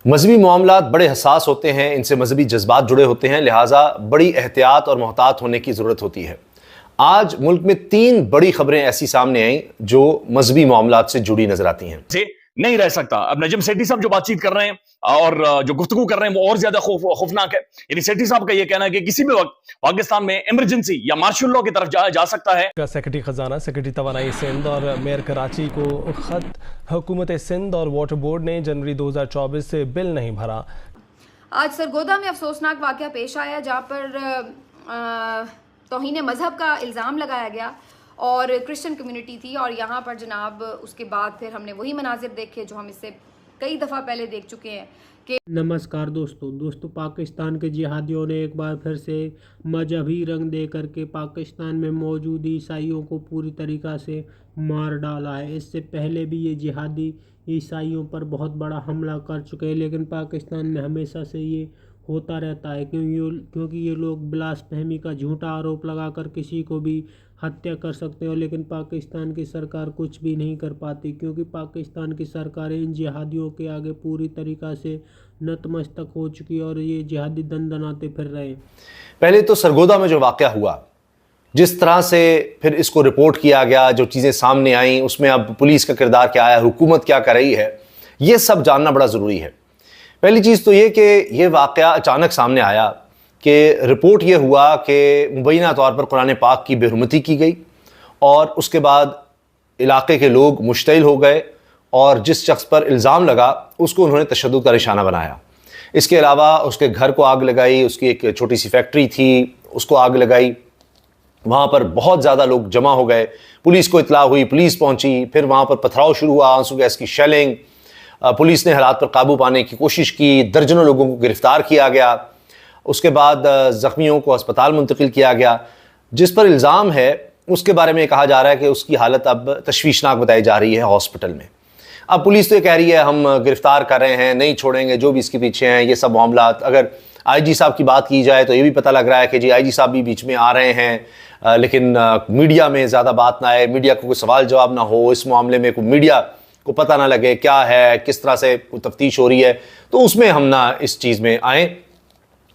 मजहबी मामलात बड़े हसास होते हैं, इनसे मजहबी जज्बात जुड़े होते हैं, लिहाजा बड़ी एहतियात और मोहतात होने की ज़रूरत होती है। आज मुल्क में 3 बड़ी खबरें ऐसी सामने आई जो मजहबी मामलात से जुड़ी नजर आती हैं। नहीं रह सकता। अब नजम सेठी साहब जो बातचीत कर रहे हैं और जो गुफ्तगू कर रहे हैं वो और ज्यादा खौफनाक है। यानी सेठी साहब का ये कहना है कि किसी भी वक्त पाकिस्तान में इमरजेंसी या मार्शल लॉ की तरफ जा सकता है। सेक्रेटरी खजाना, सेक्रेटरी तवानाई सिंध और मेयर कराची को खत, हुकूमत सिंध और वाटर बोर्ड ने जनवरी 2024 से बिल नहीं भरा। आज सरगोदा में अफसोसनाक वाकया पेश आया जहाँ पर तौहीन मजहब का इल्ज़ाम लगाया गया और क्रिश्चियन कम्युनिटी थी, और यहाँ पर जनाब उसके बाद फिर हमने वही मनाजिर देखे जो हम इससे कई दफ़ा पहले देख चुके हैं कि नमस्कार दोस्तों, पाकिस्तान के जिहादियों ने एक बार फिर से मजहबी रंग दे करके पाकिस्तान में मौजूद ईसाइयों को पूरी तरीक़ा से मार डाला है। इससे पहले भी ये जिहादी ईसाइयों पर बहुत बड़ा हमला कर चुके हैं, लेकिन पाकिस्तान में हमेशा से ये होता रहता है क्योंकि ये लोग ब्लास्फेमी का झूठा आरोप लगाकर किसी को भी हत्या कर सकते हो, लेकिन पाकिस्तान की सरकार कुछ भी नहीं कर पाती क्योंकि पाकिस्तान की सरकार इन जिहादियों के आगे पूरी तरीक़ा से नतमस्तक हो चुकी है और ये जिहादी दंदनाते फिर रहे हैं। पहले तो सरगोदा में जो वाक़या हुआ, जिस तरह से फिर इसको रिपोर्ट किया गया, जो चीज़ें सामने आई, उसमें अब पुलिस का किरदार क्या है, हुकूमत क्या कर रही है, ये सब जानना बड़ा ज़रूरी है। पहली चीज़ तो ये कि ये वाक़या अचानक सामने आया कि रिपोर्ट ये हुआ कि मुबैना तौर पर कुरान पाक की बेहुरमती की गई और उसके बाद इलाके के लोग मुश्तिल हो गए और जिस शख्स पर इल्ज़ाम लगा उसको उन्होंने तशद्दुद का निशाना बनाया। इसके अलावा उसके घर को आग लगाई, उसकी एक छोटी सी फैक्ट्री थी उसको आग लगाई, वहाँ पर बहुत ज़्यादा लोग जमा हो गए, पुलिस को इतला हुई, पुलिस पहुँची, फिर वहाँ पर पथराव शुरू हुआ, आंसू गैस की शेलिंग, पुलिस ने हालात पर काबू पाने की कोशिश की, दर्जनों लोगों को गिरफ़्तार किया गया, उसके बाद ज़ख्मियों को अस्पताल मुंतकिल किया गया। जिस पर इल्ज़ाम है उसके बारे में कहा जा रहा है कि उसकी हालत अब तशवीशनाक बताई जा रही है हॉस्पिटल में। अब पुलिस तो ये कह रही है हम गिरफ़्तार कर रहे हैं, नहीं छोड़ेंगे जो भी इसके पीछे हैं ये सब मामलात। अगर आईजी साहब की बात की जाए तो ये भी पता लग रहा है कि जी आईजी साहब भी बीच में आ रहे हैं, लेकिन मीडिया में ज़्यादा बात ना आए, मीडिया को कोई सवाल जवाब ना हो, इस मामले में कोई मीडिया को पता ना लगे क्या है, किस तरह से तफ्तीश हो रही है, तो उसमें हम ना इस चीज़ में आएँ।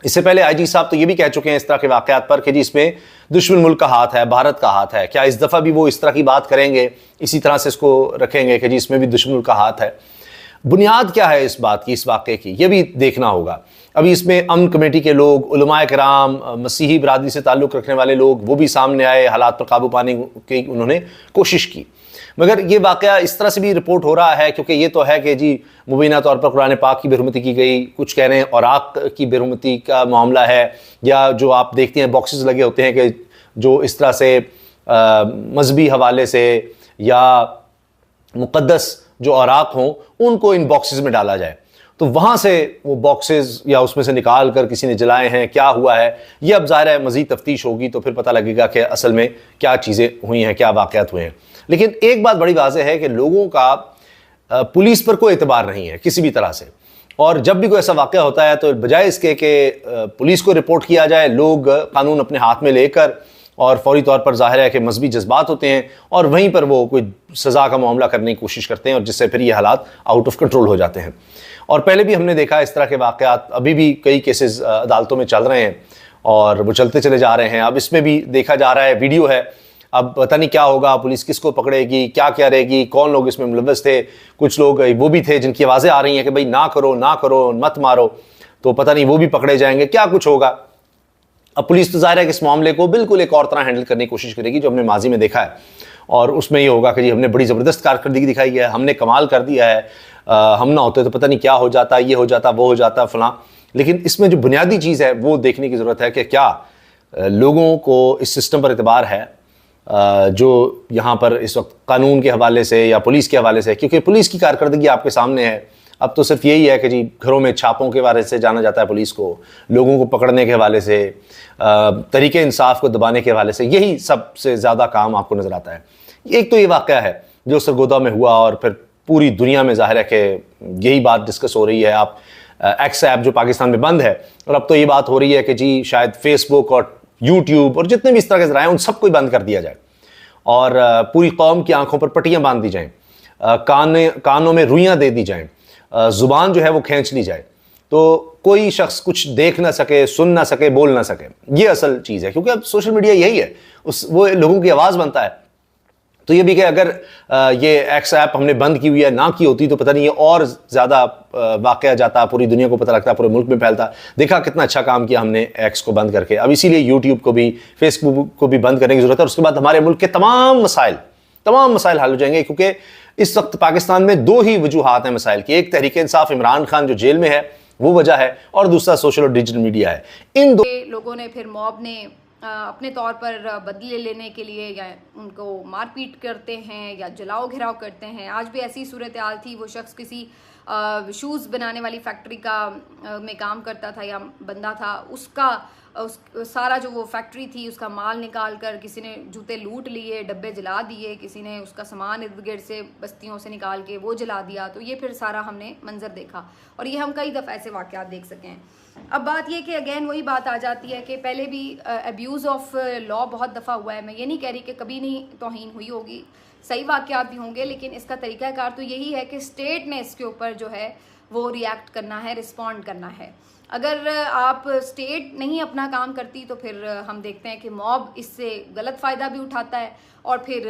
इससे पहले आईजी साहब तो ये भी कह चुके हैं इस तरह के वाक़यात पर कि जी इसमें दुश्मन मुल्क का हाथ है, भारत का हाथ है। क्या इस दफ़ा भी वो इस तरह की बात करेंगे, इसी तरह से इसको रखेंगे कि जी इसमें भी दुश्मन मुल्क का हाथ है? बुनियाद क्या है इस बात की, इस वाक़े की, ये भी देखना होगा। अभी इसमें अमन कमेटी के लोग, उलमाए किराम, मसीही बरादरी से ताल्लुक़ रखने वाले लोग, वो भी सामने आए, हालात पर काबू पाने की उन्होंने कोशिश की। मगर ये वाक़या इस तरह से भी रिपोर्ट हो रहा है क्योंकि ये तो है कि जी मुबैना तौर पर कुरान पाक की बेहुरमती की गई, कुछ कह रहे हैं औराक की बेहुरमती का मामला है, या जो आप देखते हैं बॉक्सेस लगे होते हैं कि जो इस तरह से मजहबी हवाले से या मुक़द्दस जो औराक हों उनको इन बॉक्सेस में डाला जाए, तो वहाँ से वो बॉक्सेस या उसमें से निकाल कर किसी ने जलाए हैं, क्या हुआ है ये अब ज़ाहिर है मज़ीद तफ्तीश होगी तो फिर पता लगेगा कि असल में क्या चीज़ें हुई हैं, क्या वाक़यात हुए हैं। लेकिन एक बात बड़ी वाज़ेह है कि लोगों का पुलिस पर कोई एतबार नहीं है किसी भी तरह से, और जब भी कोई ऐसा वाक़या होता है तो बजाय इसके कि पुलिस को रिपोर्ट किया जाए, लोग कानून अपने हाथ में लेकर और फौरी तौर पर ज़ाहिर है कि मजहबी जज्बात होते हैं और वहीं पर वो कोई सज़ा का मामला करने की कोशिश करते हैं और जिससे फिर ये हालात आउट ऑफ कंट्रोल हो जाते हैं। और पहले भी हमने देखा इस तरह के वाक़यात, अभी भी कई केसेस अदालतों में चल रहे हैं और वो चलते चले जा रहे हैं। अब इसमें भी देखा जा रहा है, वीडियो है, अब पता नहीं क्या होगा, पुलिस किसको पकड़ेगी, क्या क्या रहेगी, कौन लोग इसमें मुलव्वस थे। कुछ लोग वो भी थे जिनकी आवाज़ें आ रही हैं कि भाई ना करो ना करो, मत मारो, तो पता नहीं वो भी पकड़े जाएंगे, क्या कुछ होगा। अब पुलिस तो ज़ाहिर है कि इस मामले को बिल्कुल एक और तरह हैंडल करने की कोशिश करेगी जो हमने माजी में देखा है, और उसमें ये होगा कि जी हमने बड़ी ज़बरदस्त कारकर्दगी दिखाई है, हमने कमाल कर दिया है, हम ना होते तो पता नहीं क्या हो जाता, ये हो जाता, वो हो जाता, फलां। लेकिन इसमें जो बुनियादी चीज़ है वो देखने की ज़रूरत है कि क्या लोगों को इस सिस्टम पर एतबार है जो यहाँ पर इस वक्त कानून के हवाले से या पुलिस के हवाले से, क्योंकि पुलिस की कारकर्दगी आपके सामने है। अब तो सिर्फ यही है कि जी घरों में छापों के हवाले से जाना जाता है पुलिस को, लोगों को पकड़ने के हवाले से, तरीके इंसाफ को दबाने के हवाले से, यही सबसे ज़्यादा काम आपको नज़र आता है। एक तो ये वाक़या है जो सरगोदा में हुआ और फिर पूरी दुनिया में ज़ाहिर है कि यही बात डिस्कस हो रही है। आप एक्स ऐप जो पाकिस्तान में बंद है, और अब तो ये बात हो रही है कि जी शायद फेसबुक और यूट्यूब और जितने भी इस तरह के ज़राए उन सबको बंद कर दिया जाए और पूरी कौम की आंखों पर पट्टियाँ बांध दी जाएँ, कानों में रुइयाँ दे दी जाएँ, ज़ुबान जो है वो खींच ली जाए, तो कोई शख्स कुछ देख ना सके, सुन ना सके, बोल ना सके। ये असल चीज़ है, क्योंकि अब सोशल मीडिया यही है, वो लोगों की आवाज़ बनता है। तो ये भी कि अगर ये एक्स ऐप हमने बंद की हुई है, ना की होती, तो पता नहीं ये और ज़्यादा वाक़या जाता, पूरी दुनिया को पता लगता, पूरे मुल्क में फैलता। देखा कितना अच्छा काम किया हमने एक्स को बंद करके। अब इसीलिए यूट्यूब को भी, फेसबुक को भी बंद करने की ज़रूरत है। और उसके बाद हमारे मुल्क के तमाम मसाइल हल हो जाएंगे, क्योंकि इस वक्त पाकिस्तान में दो ही वजूहात हैं मसाइल की। एक तहरीक इंसाफ इमरान खान जो जेल में है वो वजह है, और दूसरा सोशल और डिजिटल मीडिया है। इन दो लोगों ने फिर मॉब ने अपने तौर पर बदले लेने के लिए या उनको मारपीट करते हैं या जलाओ घिराव करते हैं। आज भी ऐसी सूरत हाल थी, वो शख्स किसी शूज़ बनाने वाली फैक्ट्री में काम करता था या बंदा था, उसका सारा जो वो फैक्ट्री थी उसका माल निकाल कर किसी ने जूते लूट लिए, डब्बे जला दिए, किसी ने उसका सामान इर्द गिर्द से बस्तियों से निकाल के वो जला दिया। तो ये फिर सारा हमने मंजर देखा, और ये हम कई दफ़ा ऐसे वाक़यात देख सके हैं। अब बात ये कि अगेन वही बात आ जाती है कि पहले भी अब्यूज़ ऑफ लॉ बहुत दफ़ा हुआ है। मैं ये नहीं कह रही कि कभी नहीं तौहीन हुई होगी, सही वाक़यात भी होंगे, लेकिन इसका तरीक़ाकार तो यही है कि स्टेट ने इसके ऊपर जो है वो रिएक्ट करना है, रिस्पॉन्ड करना है। अगर आप स्टेट नहीं अपना काम करती तो फिर हम देखते हैं कि मॉब इससे गलत फ़ायदा भी उठाता है और फिर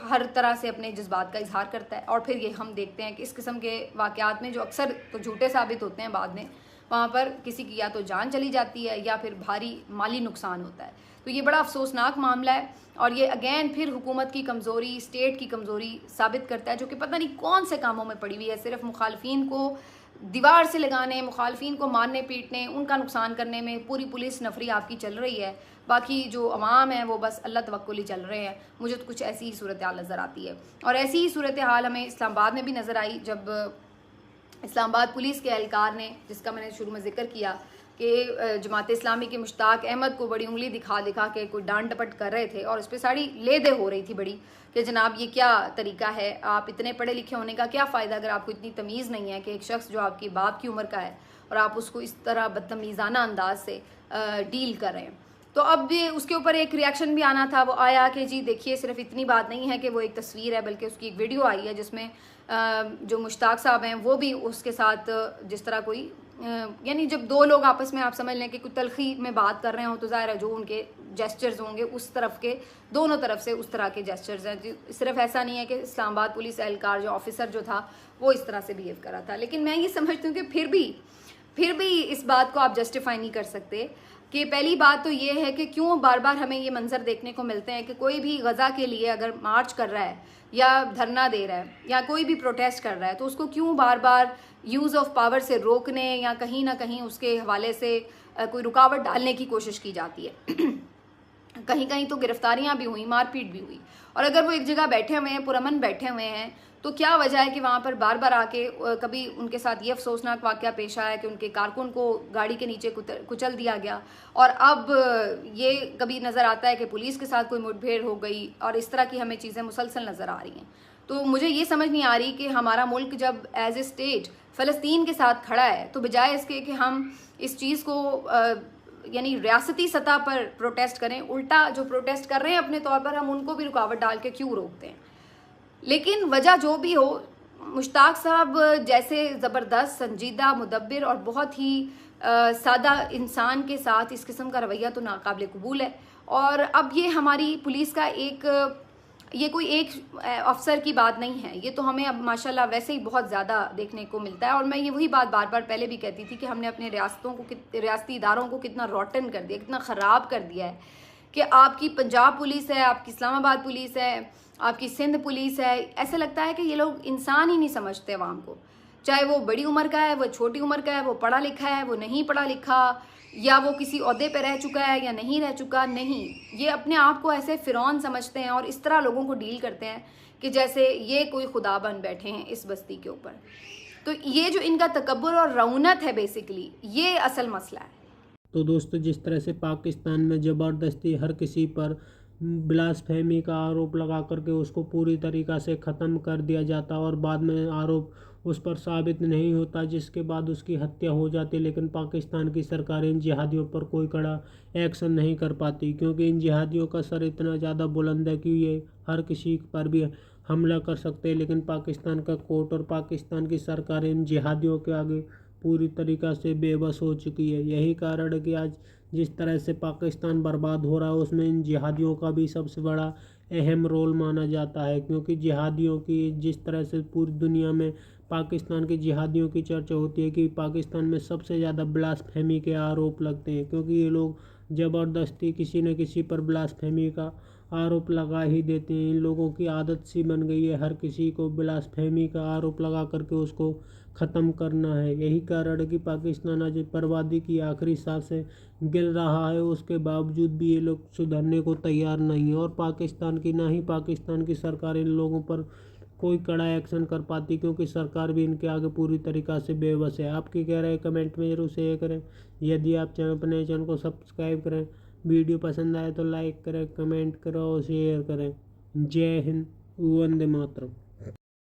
हर तरह से अपने जज्बात का इजहार करता है। और फिर ये हम देखते हैं कि इस किस्म के वाक़यात में जो अक्सर तो झूठे साबित होते हैं, बाद में वहाँ पर किसी की या तो जान चली जाती है या फिर भारी माली नुकसान होता है। तो ये बड़ा अफसोसनाक मामला है, और ये अगेन फिर हुकूमत की कमज़ोरी, स्टेट की कमज़ोरी साबित करता है, जो कि पता नहीं कौन से कामों में पड़ी हुई है। सिर्फ मुखालफिन को दीवार से लगाने, मुखालफिन को मारने पीटने, उनका नुकसान करने में पूरी पुलिस नफरी आपकी चल रही है। बाकी जो अवाम है वो बस अल्लाह तवक्कुल ही चल रहे हैं। मुझे तो कुछ ऐसी ही सूरत हाल नज़र आती है, और ऐसी ही सूरत हाल हमें इस्लामाबाद में भी नज़र आई, जब इस्लामाबाद पुलिस के एहलकार ने, जिसका मैंने शुरू में जिक्र किया कि जमात इस्लामी के मुश्ताक अहमद को बड़ी उंगली दिखा दिखा के कोई डांट डपट कर रहे थे, और उस पर सारी ले दे हो रही थी बड़ी कि जनाब ये क्या तरीका है, आप इतने पढ़े लिखे होने का क्या फ़ायदा अगर आपको इतनी तमीज़ नहीं है कि एक शख्स जो आपकी बाप की उम्र का है और आप उसको इस तरह बदतमीज़ाना अंदाज से डील कर रहे हैं। तो अब भी उसके ऊपर एक रिएक्शन भी आना था, वो आया कि जी देखिए सिर्फ इतनी बात नहीं है कि वो एक तस्वीर है, बल्कि उसकी एक वीडियो आई है जिसमें जो मुश्ताक साहब हैं वो भी उसके साथ जिस तरह कोई यानी जब दो लोग आपस में आप समझ लें कि कुछ तलखी में बात कर रहे हो, तो ज़ाहिर है जो उनके जेस्चर्स होंगे उस तरफ के, दोनों तरफ से उस तरह के जेस्चर्स हैं। सिर्फ ऐसा नहीं है कि इस्लामाबाद पुलिस एहलकार जो ऑफिसर जो था वो इस तरह से बिहेव कर रहा था। लेकिन मैं ये समझती हूँ कि फिर भी इस बात को आप जस्टिफाई नहीं कर सकते कि पहली बात तो ये है कि क्यों बार बार हमें ये मंजर देखने को मिलते हैं कि कोई भी गज़ा के लिए अगर मार्च कर रहा है या धरना दे रहा है या कोई भी प्रोटेस्ट कर रहा है, तो उसको क्यों बार बार यूज़ ऑफ पावर से रोकने या कहीं ना कहीं उसके हवाले से कोई रुकावट डालने की कोशिश की जाती है। कहीं कहीं तो गिरफ्तारियां भी हुई, मारपीट भी हुई, और अगर वो एक जगह बैठे हुए हैं, पुरअमन बैठे हुए हैं, तो क्या वजह है कि वहाँ पर बार बार आके कभी उनके साथ ये अफसोसनाक वाक़या पेश आया कि उनके कारकुन को गाड़ी के नीचे कुचल दिया गया, और अब ये कभी नज़र आता है कि पुलिस के साथ कोई मुठभेड़ हो गई, और इस तरह की हमें चीज़ें मुसलसल नज़र आ रही हैं। तो मुझे ये समझ नहीं आ रही कि हमारा मुल्क जब एज ए स्टेट फ़लस्तीन के साथ खड़ा है, तो बजाय इसके कि हम इस चीज़ को यानी रियासती सतह पर प्रोटेस्ट करें, उल्टा जो प्रोटेस्ट कर रहे हैं अपने तौर पर हम उनको भी रुकावट डाल के क्यों रोकते हैं। लेकिन वजह जो भी हो, मुश्ताक साहब जैसे ज़बरदस्त, संजीदा, मुदब्बिर और बहुत ही सादा इंसान के साथ इस किस्म का रवैया तो नाकाबिल कबूल है। और अब ये हमारी पुलिस का ये कोई एक अफसर की बात नहीं है, ये तो हमें अब माशाल्लाह वैसे ही बहुत ज़्यादा देखने को मिलता है। और मैं ये वही बात बार बार पहले भी कहती थी कि हमने अपने रियासती इदारों को कितना रॉटन कर दिया, कितना ख़राब कर दिया है कि आपकी पंजाब पुलिस है, आपकी इस्लामाबाद पुलिस है, आपकी सिंध पुलिस है, ऐसा लगता है कि ये लोग इंसान ही नहीं समझते अवाम को, चाहे वो बड़ी उम्र का है, वो छोटी उम्र का है, वो पढ़ा लिखा है, वो नहीं पढ़ा लिखा, या वो किसी ओहदे पे रह चुका है या नहीं रह चुका, नहीं, ये अपने आप को ऐसे फ़िरौन समझते हैं और इस तरह लोगों को डील करते हैं कि जैसे ये कोई खुदा बन बैठे हैं इस बस्ती के ऊपर। तो ये जो इनका तकब्बुर और रौनत है बेसिकली, ये असल मसला है। तो दोस्तों, जिस तरह से पाकिस्तान में ज़बरदस्ती हर किसी पर ब्लास्फेमी का आरोप लगा करके उसको पूरी तरीक़ा से ख़त्म कर दिया जाता और बाद में आरोप उस पर साबित नहीं होता, जिसके बाद उसकी हत्या हो जाती, लेकिन पाकिस्तान की सरकार इन जिहादियों पर कोई कड़ा एक्शन नहीं कर पाती, क्योंकि इन जिहादियों का सर इतना ज़्यादा बुलंद है कि ये हर किसी पर भी हमला कर सकते हैं, लेकिन पाकिस्तान का कोर्ट और पाकिस्तान की सरकार इन जिहादियों के आगे पूरी तरीक़ा से बेबस हो चुकी है। यही कारण है कि आज जिस तरह से पाकिस्तान बर्बाद हो रहा है उसमें इन जिहादियों का भी सबसे बड़ा अहम रोल माना जाता है, क्योंकि जिहादियों की जिस तरह से पूरी दुनिया में पाकिस्तान के जिहादियों की चर्चा होती है कि पाकिस्तान में सबसे ज़्यादा ब्लास्फेमी के आरोप लगते हैं, क्योंकि ये लोग ज़बरदस्ती किसी न किसी पर ब्लास्फेमी का आरोप लगा ही देते हैं। इन लोगों की आदत सी बन गई है हर किसी को ब्लास्फेमी का आरोप लगा करके उसको ख़त्म करना है। यही कारण है कि पाकिस्तान आज बर्बादी की आखिरी सांसें गिल रहा है, उसके बावजूद भी ये लोग सुधरने को तैयार नहीं है। और पाकिस्तान की ना ही पाकिस्तान की सरकार इन लोगों पर कोई कड़ा एक्शन कर पाती, क्योंकि सरकार भी इनके आगे पूरी तरीक़ा से बेबस है। आपकी क्या राय कमेंट में जरूर शेयर करें। यदि आप चैनल पर नए चैनल को सब्सक्राइब करें, वीडियो पसंद आए तो लाइक करें, कमेंट करें और शेयर करें। जय हिंद, वंदे मातरम।